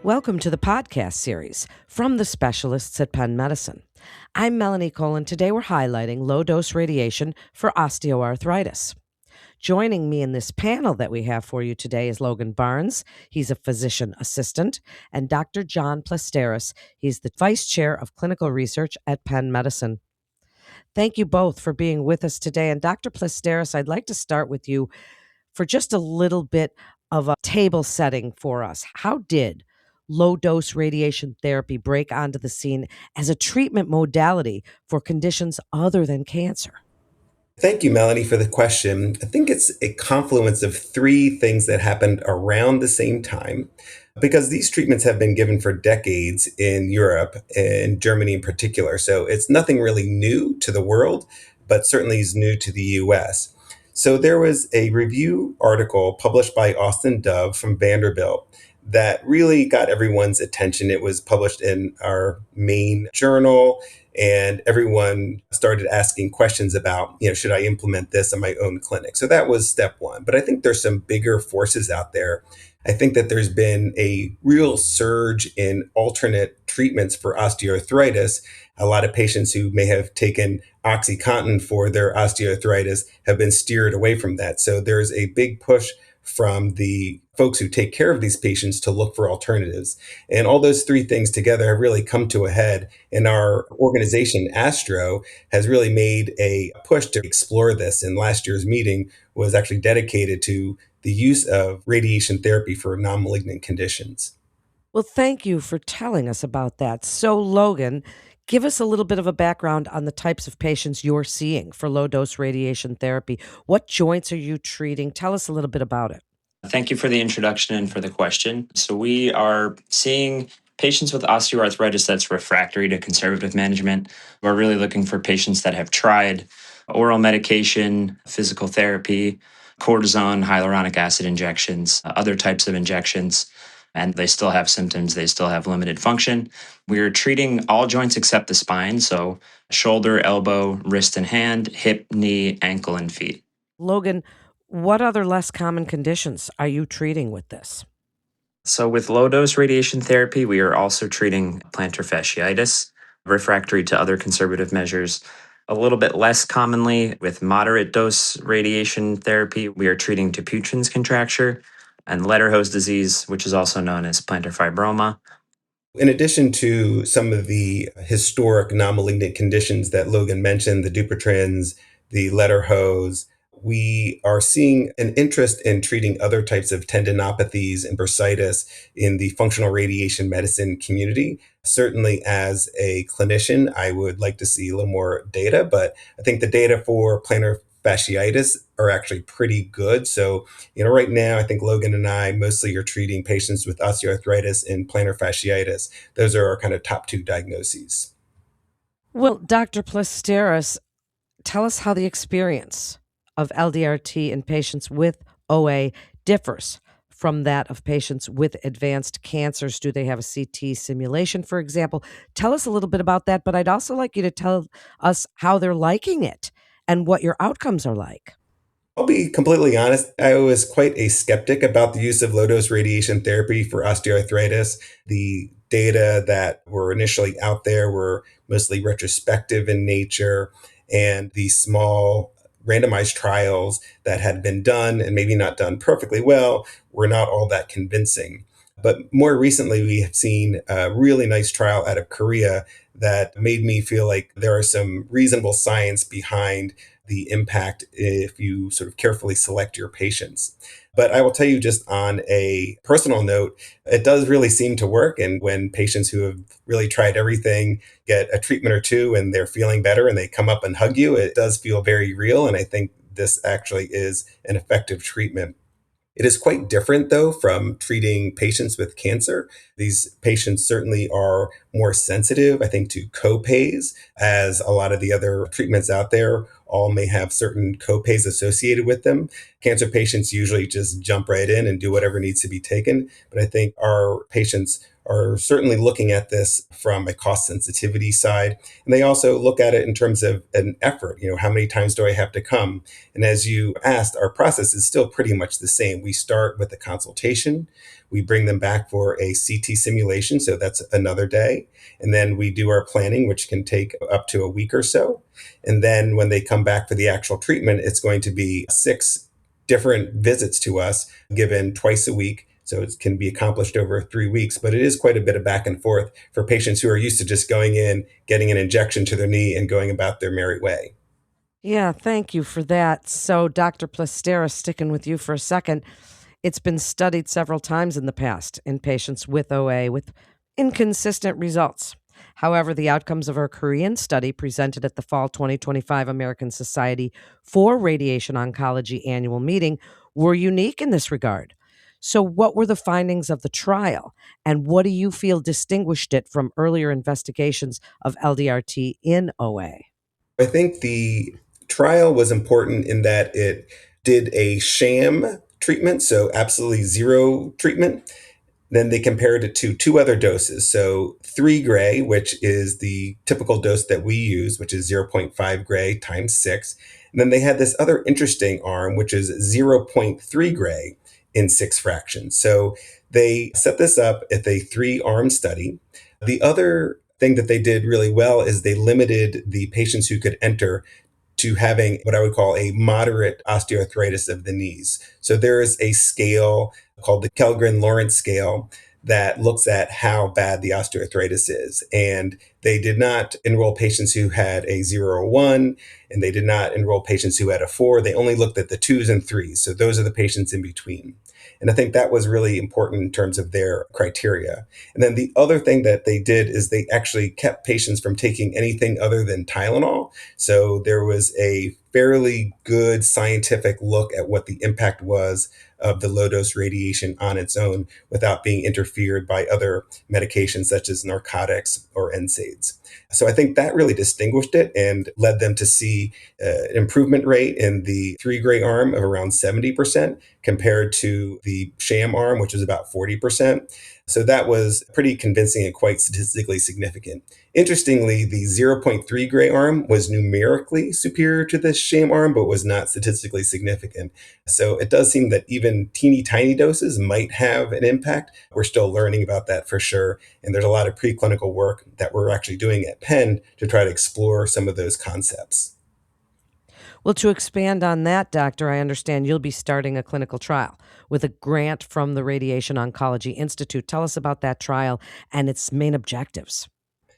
Welcome to the podcast series from the specialists at Penn Medicine. I'm Melanie Cole, and today we're highlighting low-dose radiation for osteoarthritis. Joining me in this panel that we have for you today is Logan Barnes. He's a physician assistant, and Dr. John Plastaras. He's the vice chair of clinical research at Penn Medicine. Thank you both for being with us today. And Dr. Plastaras, I'd like to start with you for just a little bit of a table setting for us. How did low-dose radiation therapy break onto the scene as a treatment modality for conditions other than cancer? Thank you, Melanie, for the question. I think it's a confluence of three things that happened around the same time because these treatments have been given for decades in Europe and Germany in particular. So it's nothing really new to the world, but certainly is new to the US. So there was a review article published by Austin Dove from Vanderbilt that really got everyone's attention. It was published in our main journal, and everyone started asking questions about, should I implement this in my own clinic? So that was step one. But I think there's some bigger forces out there. I think that there's been a real surge in alternate treatments for osteoarthritis. A lot of patients who may have taken OxyContin for their osteoarthritis have been steered away from that. So there's a big push from the folks who take care of these patients to look for alternatives. And all those three things together have really come to a head. And our organization, Astro, has really made a push to explore this. And last year's meeting was actually dedicated to the use of radiation therapy for non-malignant conditions. Well, thank you for telling us about that. So, Logan, give us a little bit of a background on the types of patients you're seeing for low-dose radiation therapy. What joints are you treating? Tell us a little bit about it. Thank you for the introduction and for the question. So we are seeing patients with osteoarthritis that's refractory to conservative management. We're really looking for patients that have tried oral medication, physical therapy, cortisone, hyaluronic acid injections, other types of injections, and they still have symptoms. They still have limited function. We're treating all joints except the spine, so shoulder, elbow, wrist and hand, hip, knee, ankle, and feet. Logan, what other less common conditions are you treating with this? So with low-dose radiation therapy, we are also treating plantar fasciitis, refractory to other conservative measures. A little bit less commonly, with moderate dose radiation therapy, we are treating Dupuytren's contracture and Ledderhose disease, which is also known as plantar fibroma. In addition to some of the historic non-malignant conditions that Logan mentioned, the Dupuytren's, the Ledderhose, we are seeing an interest in treating other types of tendinopathies and bursitis in the functional radiation medicine community. Certainly, as a clinician, I would like to see a little more data, but I think the data for plantar fasciitis are actually pretty good. So, right now, I think Logan and I mostly are treating patients with osteoarthritis and plantar fasciitis. Those are our kind of top two diagnoses. Well, Dr. Plastaras, tell us how the experience of LDRT in patients with OA differs from that of patients with advanced cancers. Do they have a CT simulation, for example? Tell us a little bit about that, but I'd also like you to tell us how they're liking it and what your outcomes are like. I'll be completely honest, I was quite a skeptic about the use of low-dose radiation therapy for osteoarthritis. The data that were initially out there were mostly retrospective in nature, and the small randomized trials that had been done and maybe not done perfectly well were not all that convincing. But more recently, we have seen a really nice trial out of Korea that made me feel like there are some reasonable science behind the impact if you sort of carefully select your patients. But I will tell you, just on a personal note, it does really seem to work. And when patients who have really tried everything get a treatment or two and they're feeling better and they come up and hug you, it does feel very real. And I think this actually is an effective treatment. It is quite different, though, from treating patients with cancer. These patients certainly are more sensitive, I think, to copays, as a lot of the other treatments out there all may have certain copays associated with them. Cancer patients usually just jump right in and do whatever needs to be taken. But I think our patients are certainly looking at this from a cost sensitivity side. And they also look at it in terms of an effort. How many times do I have to come? And as you asked, our process is still pretty much the same. We start with a consultation. We bring them back for a CT simulation. So that's another day. And then we do our planning, which can take up to a week or so. And then when they come back for the actual treatment, it's going to be 6 different visits to us given twice a week. So it can be accomplished over 3 weeks, but it is quite a bit of back and forth for patients who are used to just going in, getting an injection to their knee, and going about their merry way. Yeah, thank you for that. So, Dr. Plastaras, sticking with you for a second, it's been studied several times in the past in patients with OA with inconsistent results. However, the outcomes of our Korean study presented at the Fall 2025 American Society for Radiation Oncology annual meeting were unique in this regard. So, what were the findings of the trial, and what do you feel distinguished it from earlier investigations of LDRT in OA? I think the trial was important in that it did a sham treatment, so absolutely zero treatment. Then they compared it to 2 other doses. So 3 gray, which is the typical dose that we use, which is zero point 0.5 gray times 6. And then they had this other interesting arm, which is zero point 0.3 gray in 6 fractions. So they set this up at a 3-arm study. The other thing that they did really well is they limited the patients who could enter to having what I would call a moderate osteoarthritis of the knees. So there is a scale called the Kellgren-Lawrence scale that looks at how bad the osteoarthritis is. And they did not enroll patients who had a 0 or 1, and they did not enroll patients who had a 4. They only looked at the 2s and 3s. So those are the patients in between. And I think that was really important in terms of their criteria. And then the other thing that they did is they actually kept patients from taking anything other than Tylenol. So there was a fairly good scientific look at what the impact was of the low dose radiation on its own without being interfered by other medications such as narcotics or NSAIDs. So I think that really distinguished it and led them to see an improvement rate in the 3 gray arm of around 70% compared to the sham arm, which was about 40%. So that was pretty convincing and quite statistically significant. Interestingly, the zero point 0.3 gray arm was numerically superior to the sham arm, but was not statistically significant. So it does seem that even teeny tiny doses might have an impact. We're still learning about that for sure. And there's a lot of preclinical work that we're actually doing at Penn to try to explore some of those concepts. Well, to expand on that, Doctor, I understand you'll be starting a clinical trial with a grant from the Radiation Oncology Institute. Tell us about that trial and its main objectives.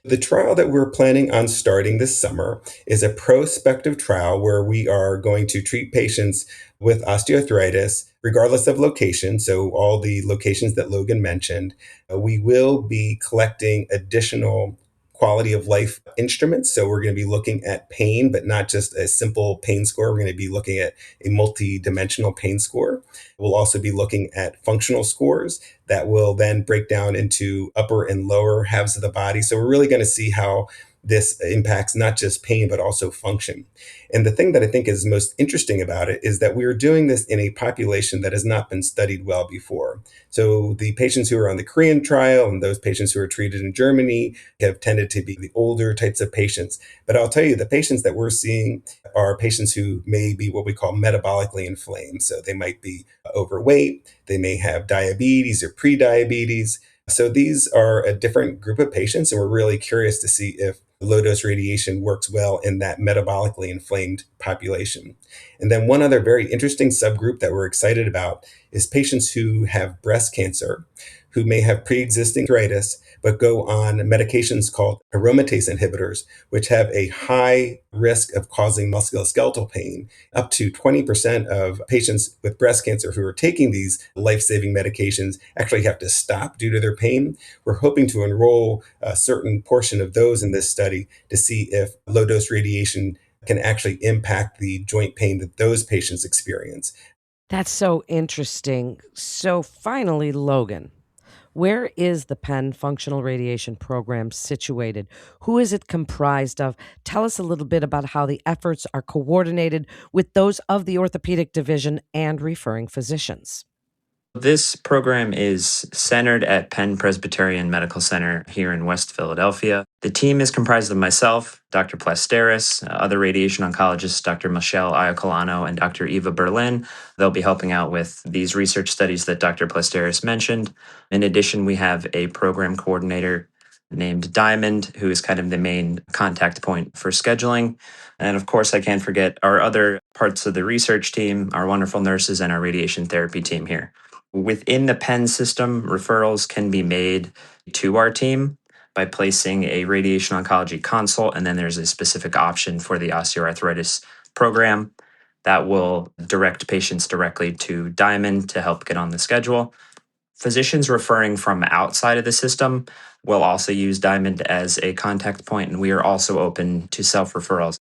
The trial that we're planning on starting this summer is a prospective trial where we are going to treat patients with osteoarthritis, regardless of location. So, all the locations that Logan mentioned, we will be collecting additional quality of life instruments. So, we're going to be looking at pain, but not just a simple pain score. We're going to be looking at a multi-dimensional pain score. We'll also be looking at functional scores that will then break down into upper and lower halves of the body. So we're really going to see how this impacts not just pain, but also function. And the thing that I think is most interesting about it is that we are doing this in a population that has not been studied well before. So the patients who are on the Korean trial and those patients who are treated in Germany have tended to be the older types of patients. But I'll tell you, the patients that we're seeing are patients who may be what we call metabolically inflamed. So they might be overweight, they may have diabetes or pre-diabetes. So these are a different group of patients, and we're really curious to see if low dose radiation works well in that metabolically inflamed population. And then one other very interesting subgroup that we're excited about is patients who have breast cancer, who may have pre-existing arthritis, but go on medications called aromatase inhibitors, which have a high risk of causing musculoskeletal pain. Up to 20% of patients with breast cancer who are taking these life-saving medications actually have to stop due to their pain. We're hoping to enroll a certain portion of those in this study to see if low-dose radiation can actually impact the joint pain that those patients experience. That's so interesting. So, finally, Logan, where is the Penn Functional Radiation Program situated? Who is it comprised of? Tell us a little bit about how the efforts are coordinated with those of the orthopedic division and referring physicians. This program is centered at Penn Presbyterian Medical Center here in West Philadelphia. The team is comprised of myself, Dr. Plastaras, other radiation oncologists, Dr. Michelle Iacolano, and Dr. Eva Berlin. They'll be helping out with these research studies that Dr. Plastaras mentioned. In addition, we have a program coordinator named Diamond, who is kind of the main contact point for scheduling. And of course, I can't forget our other parts of the research team, our wonderful nurses, and our radiation therapy team here. Within the Penn system, referrals can be made to our team by placing a radiation oncology consult, and then there's a specific option for the osteoarthritis program that will direct patients directly to Diamond to help get on the schedule. Physicians referring from outside of the system will also use Diamond as a contact point, and we are also open to self-referrals.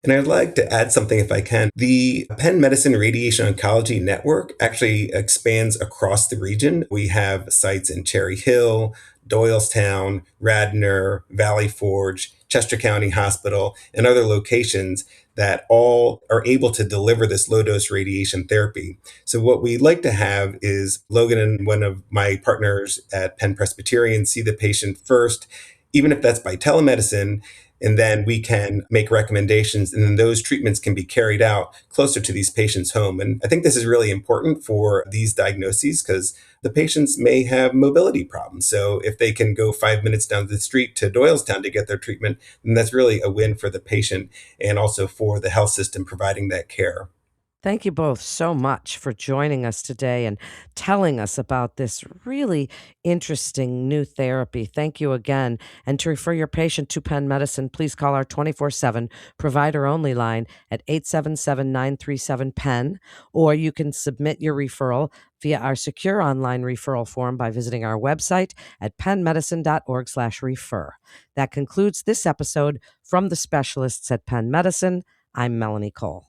And I'd like to add something if I can. The Penn Medicine Radiation Oncology Network actually expands across the region. We have sites in Cherry Hill, Doylestown, Radnor, Valley Forge, Chester County Hospital, and other locations that all are able to deliver this low-dose radiation therapy. So what we'd like to have is Logan and one of my partners at Penn Presbyterian see the patient first, even if that's by telemedicine, and then we can make recommendations, and then those treatments can be carried out closer to these patients' home. And I think this is really important for these diagnoses because the patients may have mobility problems. So if they can go 5 minutes down the street to Doylestown to get their treatment, then that's really a win for the patient and also for the health system providing that care. Thank you both so much for joining us today and telling us about this really interesting new therapy. Thank you again. And to refer your patient to Penn Medicine, please call our 24/7 provider-only line at 877-937-PENN, or you can submit your referral via our secure online referral form by visiting our website at pennmedicine.org/refer. That concludes this episode from the specialists at Penn Medicine. I'm Melanie Cole.